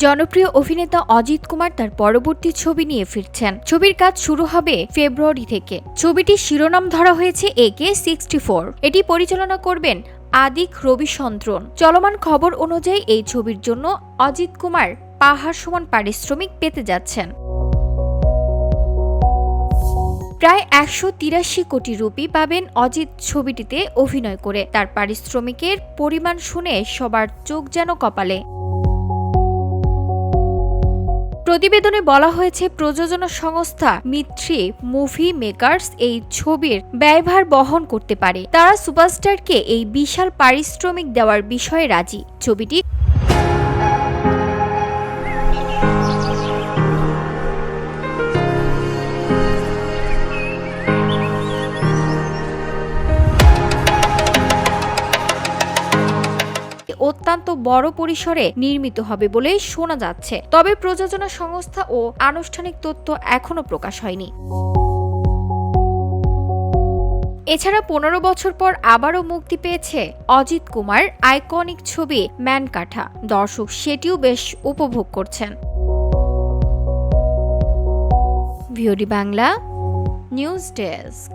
জনপ্রিয় অভিনেতা অজিত কুমার তার পরবর্তী ছবি নিয়ে ফিরছেন। ছবির কাজ শুরু হবে ফেব্রুয়ারি থেকে। ছবিটির শিরোনাম ধরা হয়েছে AK-64। এটি পরিচালনা করবেন আদিক রবিচন্দ্রন। চলমান খবর অনুযায়ী এই ছবির জন্য অজিত কুমার পাহাড় সমান পারিশ্রমিক পেতে যাচ্ছেন। প্রায় 183 কোটি রুপি পাবেন অজিত ছবিটিতে অভিনয় করে। তার পারিশ্রমিকের পরিমাণ শুনে সবার চোখ যেন কপালে। প্রতিবেদনে বলা হয়েছে, প্রযোজনা সংস্থা মিত্রি মুভি মেকার্স এই ছবির ব্যয়ভার বহন করতে পারে। তারা সুপারস্টারকে এই বিশাল পারিশ্রমিক দেওয়ার বিষয়ে রাজি। ছবিটি অত্যন্ত বড় পরিসরে নির্মিত হবে বলে শোনা যাচ্ছে, তবে প্রযোজনা সংস্থা ও আনুষ্ঠানিক তথ্য এখনো প্রকাশ হয়নি। এছাড়া 15 বছর পর আবারও মুক্তি পেয়েছে অজিত কুমার আইকনিক ছবি ম্যানকাঠা। দর্শক সেটিও বেশ উপভোগ করছেন। VOD Bangla news desk.